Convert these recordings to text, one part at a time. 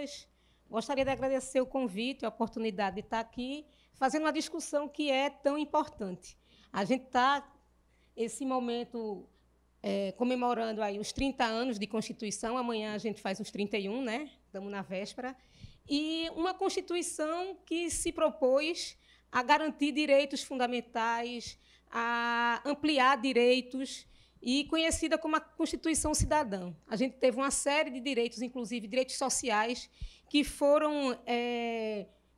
pessoas. Gostaria de agradecer o convite, a oportunidade de estar aqui, fazendo uma discussão que é tão importante. A gente está, esse momento, comemorando aí os 30 anos de Constituição, amanhã a gente faz os 31, né? Estamos na véspera, e uma Constituição que se propôs a garantir direitos fundamentais, a ampliar direitos, e conhecida como a Constituição Cidadã. A gente teve uma série de direitos, inclusive direitos sociais, que foram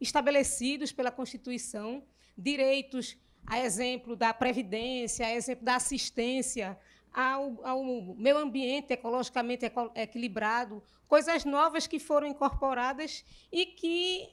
estabelecidos pela Constituição, direitos, a exemplo da previdência, a exemplo da assistência, ao meio ambiente ecologicamente equilibrado, coisas novas que foram incorporadas e que,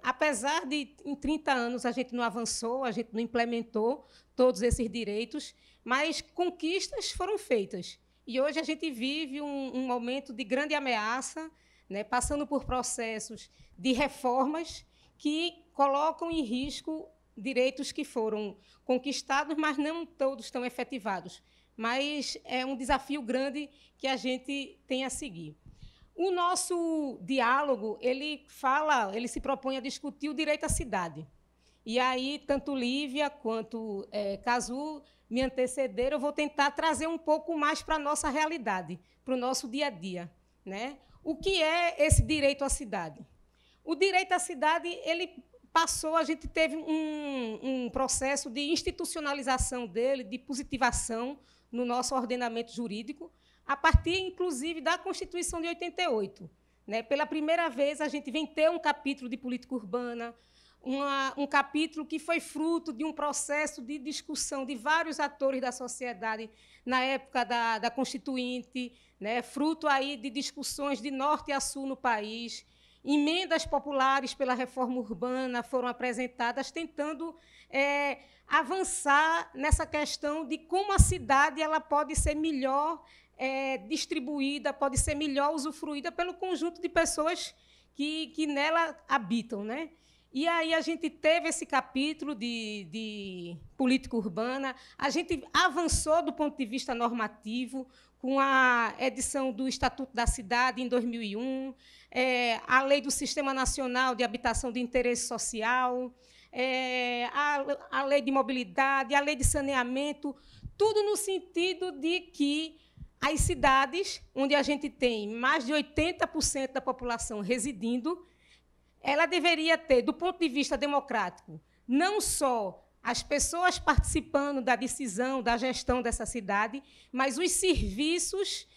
apesar de, em 30 anos, a gente não avançou, a gente não implementou todos esses direitos, mas conquistas foram feitas. E hoje a gente vive um momento de grande ameaça, né, passando por processos de reformas que colocam em risco direitos que foram conquistados, mas não todos estão efetivados. Mas é um desafio grande que a gente tem a seguir. O nosso diálogo, ele se propõe a discutir o direito à cidade. E aí, tanto Lívia quanto Cazu me antecederam, eu vou tentar trazer um pouco mais para a nossa realidade, para o nosso dia a dia, né? O que é esse direito à cidade? O direito à cidade, ele passou, a gente teve um processo de institucionalização dele, de positivação no nosso ordenamento jurídico, a partir, inclusive, da Constituição de 88. Né? Pela primeira vez, a gente vem ter um capítulo de política urbana, um capítulo que foi fruto de um processo de discussão de vários atores da sociedade na época da Constituinte, né? Fruto aí de discussões de norte a sul no país. Emendas populares pela reforma urbana foram apresentadas, tentando avançar nessa questão de como a cidade ela pode ser melhor distribuída, pode ser melhor usufruída pelo conjunto de pessoas que nela habitam, né? E aí a gente teve esse capítulo de política urbana, a gente avançou do ponto de vista normativo, com a edição do Estatuto da Cidade, em 2001, a Lei do Sistema Nacional de Habitação de Interesse Social, a Lei de Mobilidade, a Lei de Saneamento, tudo no sentido de que as cidades, onde a gente tem mais de 80% da população residindo, ela deveria ter, do ponto de vista democrático, não só as pessoas participando da decisão, da gestão dessa cidade, mas os serviços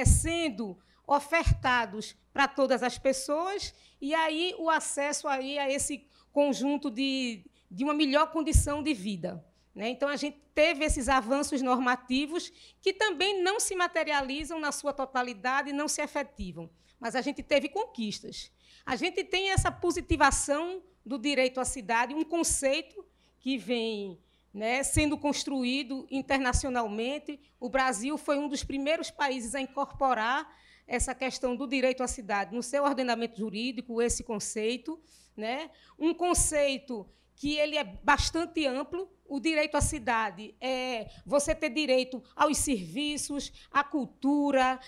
sendo ofertados para todas as pessoas, e aí o acesso aí a esse conjunto de uma melhor condição de vida. Né? Então, a gente teve esses avanços normativos que também não se materializam na sua totalidade, não se efetivam, mas a gente teve conquistas. A gente tem essa positivação do direito à cidade, um conceito que vem, né, sendo construído internacionalmente. O Brasil foi um dos primeiros países a incorporar essa questão do direito à cidade no seu ordenamento jurídico, esse conceito, né? Um conceito que ele é bastante amplo. O direito à cidade é você ter direito aos serviços, à cultura,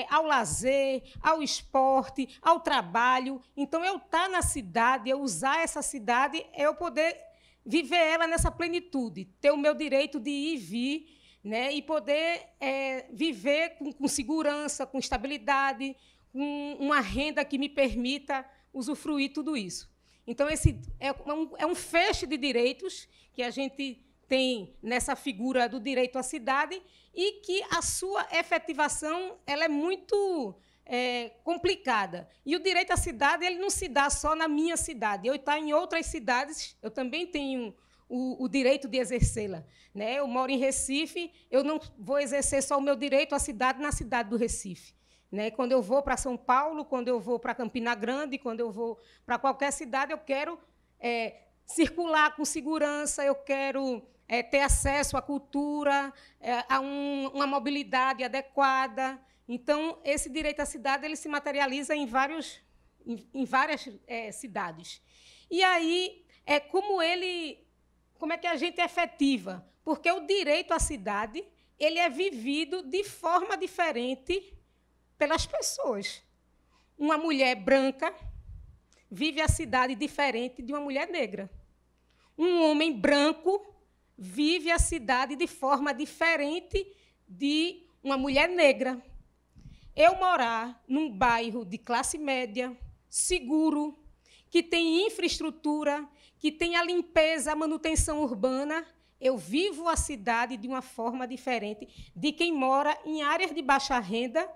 ao lazer, ao esporte, ao trabalho. Então, eu estar na cidade, eu usar essa cidade, é eu poder viver ela nessa plenitude, ter o meu direito de ir e vir, né, e poder viver com segurança, com estabilidade, com uma renda que me permita usufruir tudo isso. Então, esse é um feixe de direitos que a gente tem nessa figura do direito à cidade e que a sua efetivação ela é muito complicada. E o direito à cidade ele não se dá só na minha cidade. Eu estou em outras cidades, eu também tenho o direito de exercê-la. Né? Eu moro em Recife, eu não vou exercer só o meu direito à cidade na cidade do Recife. Né? Quando eu vou para São Paulo, quando eu vou para Campina Grande, quando eu vou para qualquer cidade, eu quero circular com segurança, eu quero ter acesso à cultura, a uma mobilidade adequada. Então, esse direito à cidade ele se materializa em várias cidades. E aí, como é que a gente efetiva? Porque o direito à cidade ele é vivido de forma diferente pelas pessoas. uma mulher branca vive a cidade diferente de uma mulher negra. Um homem branco vive a cidade de forma diferente de uma mulher negra. Eu morar num bairro de classe média, seguro, que tem infraestrutura, que tem a limpeza, a manutenção urbana, eu vivo a cidade de uma forma diferente de quem mora em áreas de baixa renda,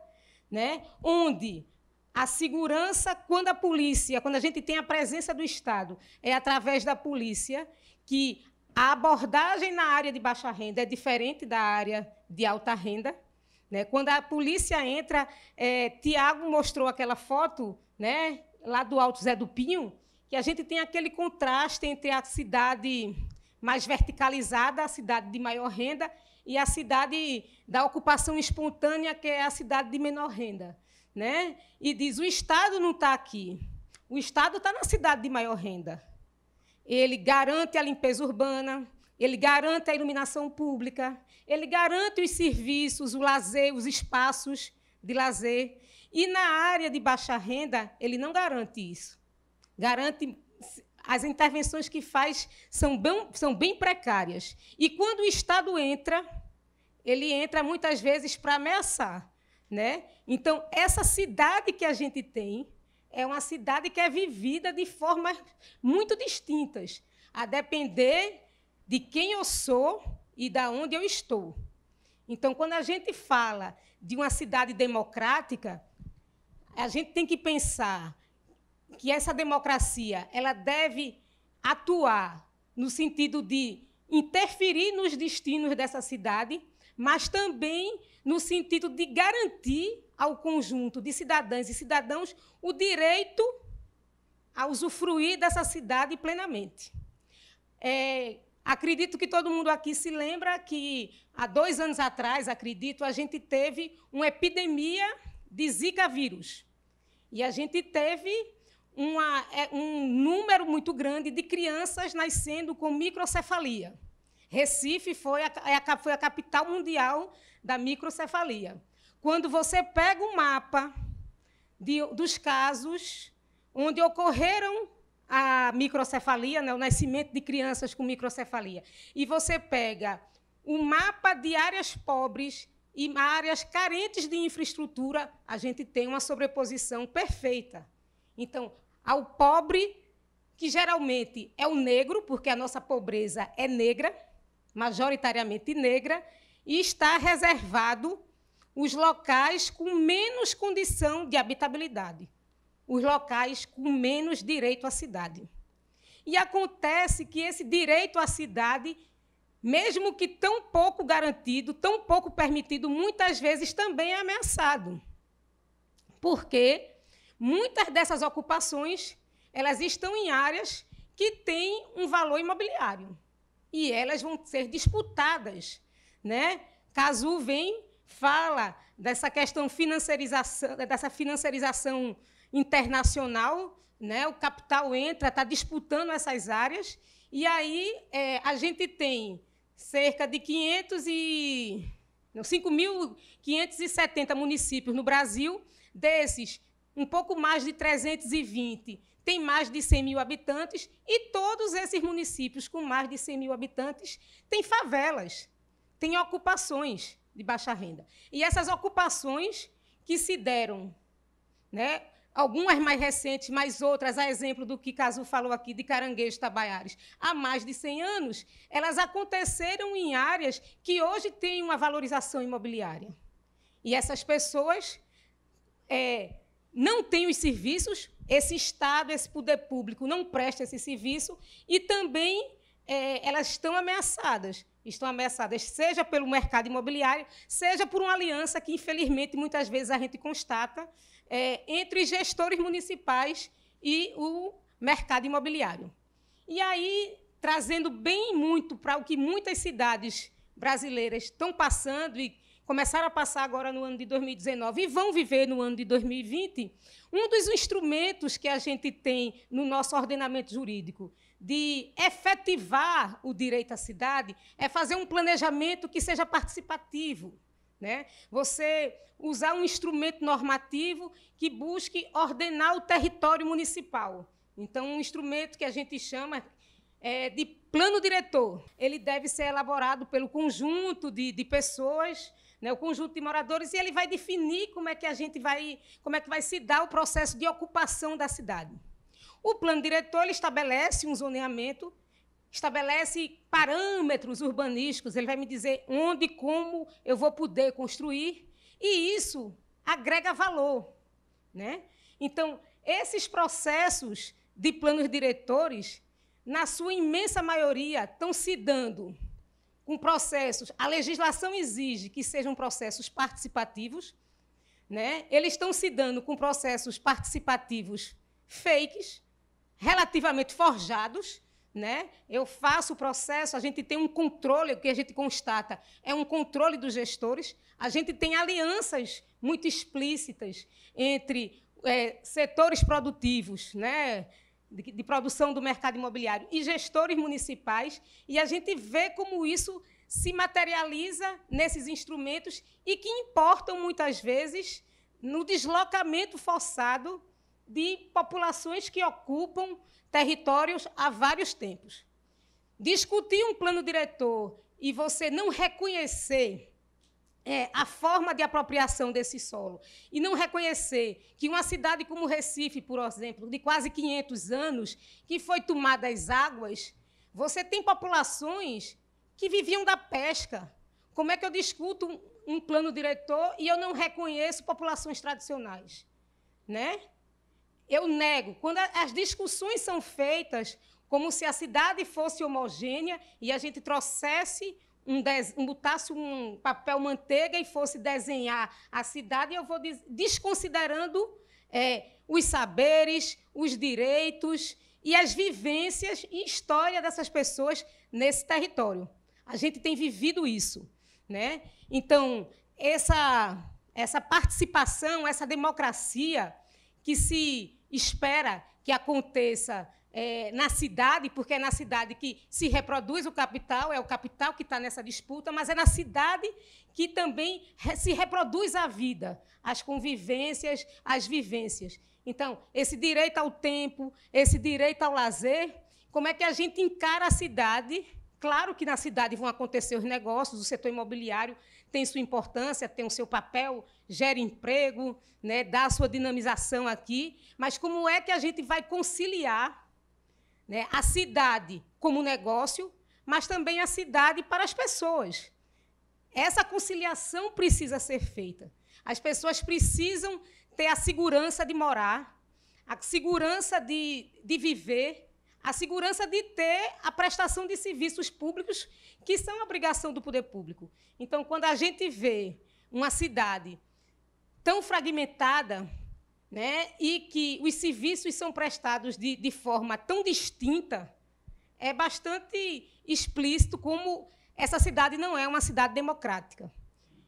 né, onde a segurança, quando a gente tem a presença do Estado, é através da polícia, que a abordagem na área de baixa renda é diferente da área de alta renda. Né? Quando a polícia entra, Tiago mostrou aquela foto, né, lá do Alto Zé do Pinho, que a gente tem aquele contraste entre a cidade mais verticalizada, a cidade de maior renda, e a cidade da ocupação espontânea, que é a cidade de menor renda. Né? E diz, o Estado não está aqui, o Estado está na cidade de maior renda. Ele garante a limpeza urbana, ele garante a iluminação pública, ele garante os serviços, o lazer, os espaços de lazer. E, na área de baixa renda, ele não garante isso. Garante, as intervenções que faz são bem precárias. E, quando o Estado entra, ele entra, muitas vezes, para ameaçar. Né? Então, essa cidade que a gente tem é uma cidade que é vivida de formas muito distintas, a depender de quem eu sou e de onde eu estou. Então, quando a gente fala de uma cidade democrática, a gente tem que pensar que essa democracia ela deve atuar no sentido de interferir nos destinos dessa cidade, mas também no sentido de garantir ao conjunto de cidadãs e cidadãos o direito a usufruir dessa cidade plenamente. Acredito que todo mundo aqui se lembra que, há 2 anos atrás, acredito, a gente teve uma epidemia de Zika vírus. E a gente teve um número muito grande de crianças nascendo com microcefalia. Recife foi a capital mundial da microcefalia. Quando você pega o mapa dos casos onde ocorreram a microcefalia, né, o nascimento de crianças com microcefalia, e você pega o mapa de áreas pobres e áreas carentes de infraestrutura, a gente tem uma sobreposição perfeita. Então, ao pobre, que geralmente é o negro, porque a nossa pobreza é negra, majoritariamente negra, e está reservado os locais com menos condição de habitabilidade, os locais com menos direito à cidade. E acontece que esse direito à cidade, mesmo que tão pouco garantido, tão pouco permitido, muitas vezes também é ameaçado. Porque muitas dessas ocupações elas estão em áreas que têm um valor imobiliário. E elas vão ser disputadas. Né? Cazu fala dessa questão dessa financiarização internacional, né? O capital entra, está disputando essas áreas, e aí a gente tem cerca de 5.570 municípios no Brasil, desses, um pouco mais de 320 tem mais de 100 mil habitantes, e todos esses municípios com mais de 100 mil habitantes têm favelas, têm ocupações de baixa renda. E essas ocupações que se deram, né, algumas mais recentes, mas outras, a exemplo do que Cazu falou aqui, de Caranguejo, Tabaiaras, há mais de 100 anos, elas aconteceram em áreas que hoje têm uma valorização imobiliária. E essas pessoas não têm os serviços, esse Estado, esse poder público não presta esse serviço, e também elas estão ameaçadas, seja pelo mercado imobiliário, seja por uma aliança que, infelizmente, muitas vezes a gente constata entre gestores municipais e o mercado imobiliário. E aí, trazendo bem muito para o que muitas cidades brasileiras estão passando e começaram a passar agora no ano de 2019 e vão viver no ano de 2020, um dos instrumentos que a gente tem no nosso ordenamento jurídico de efetivar o direito à cidade é fazer um planejamento que seja participativo, né? Você usar um instrumento normativo que busque ordenar o território municipal. Então, um instrumento que a gente chama de plano diretor. Ele deve ser elaborado pelo conjunto de pessoas, né, o conjunto de moradores, e ele vai definir como é que vai se dar o processo de ocupação da cidade. O plano diretor ele estabelece um zoneamento, estabelece parâmetros urbanísticos, ele vai me dizer onde e como eu vou poder construir, e isso agrega valor, né? Então, esses processos de planos diretores, na sua imensa maioria, estão se dando com processos. A legislação exige que sejam processos participativos, né? Eles estão se dando com processos participativos fakes, relativamente forjados, né? Eu faço o processo, a gente tem um controle, o que a gente constata é um controle dos gestores, a gente tem alianças muito explícitas entre setores produtivos, né, de produção do mercado imobiliário e gestores municipais, e a gente vê como isso se materializa nesses instrumentos e que importam, muitas vezes, no deslocamento forçado de populações que ocupam territórios há vários tempos. Discutir um plano diretor e você não reconhecer a forma de apropriação desse solo e não reconhecer que uma cidade como Recife, por exemplo, de quase 500 anos, que foi tomada às águas, você tem populações que viviam da pesca. Como é que eu discuto um plano diretor e eu não reconheço populações tradicionais, né? Eu nego. Quando as discussões são feitas como se a cidade fosse homogênea e a gente trouxesse botasse um papel manteiga e fosse desenhar a cidade, eu vou desconsiderando os saberes, os direitos e as vivências e história dessas pessoas nesse território. A gente tem vivido isso, né? Então, essa participação, essa democracia que se espera que aconteça na cidade, porque é na cidade que se reproduz o capital, é o capital que está nessa disputa, mas é na cidade que também se reproduz a vida, as convivências, as vivências. Então, esse direito ao tempo, esse direito ao lazer, como é que a gente encara a cidade? Claro que na cidade vão acontecer os negócios, o setor imobiliário tem sua importância, tem o seu papel, gera emprego, né, dá a sua dinamização aqui, mas como é que a gente vai conciliar, né, a cidade como negócio, mas também a cidade para as pessoas? Essa conciliação precisa ser feita. As pessoas precisam ter a segurança de morar, a segurança de viver, a segurança de ter a prestação de serviços públicos que são obrigação do poder público. Então, quando a gente vê uma cidade tão fragmentada, né, e que os serviços são prestados de forma tão distinta, é bastante explícito como essa cidade não é uma cidade democrática.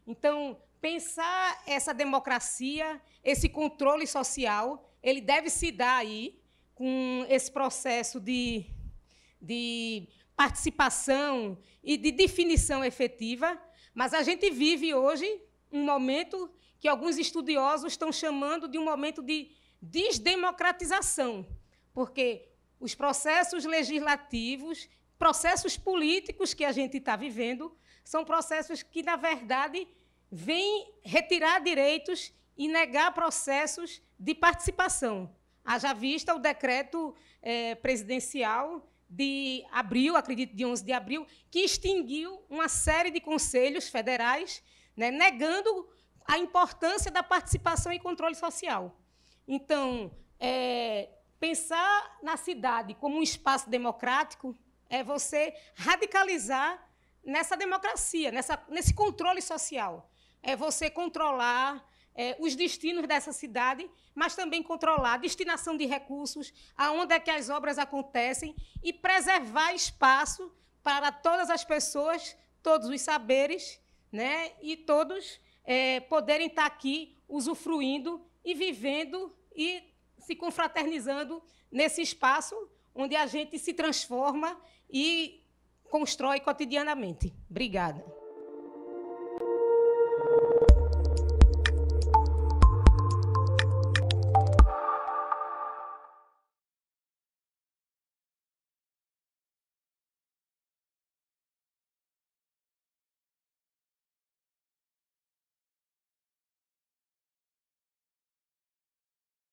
Então, pensar essa democracia, esse controle social, ele deve se dar aí com esse processo de participação e de definição efetiva, mas a gente vive hoje um momento que alguns estudiosos estão chamando de um momento de desdemocratização, porque os processos legislativos, processos políticos que a gente está vivendo, são processos que, na verdade, vêm retirar direitos e negar processos de participação. Haja vista o decreto presidencial de abril, acredito, de 11 de abril, que extinguiu uma série de conselhos federais, né, negando a importância da participação e controle social. Então, pensar na cidade como um espaço democrático é você radicalizar nessa democracia, nesse controle social. É você controlar os destinos dessa cidade, mas também controlar a destinação de recursos, aonde é que as obras acontecem, e preservar espaço para todas as pessoas, todos os saberes, né, e todos poderem estar aqui usufruindo e vivendo e se confraternizando nesse espaço onde a gente se transforma e constrói cotidianamente. Obrigada.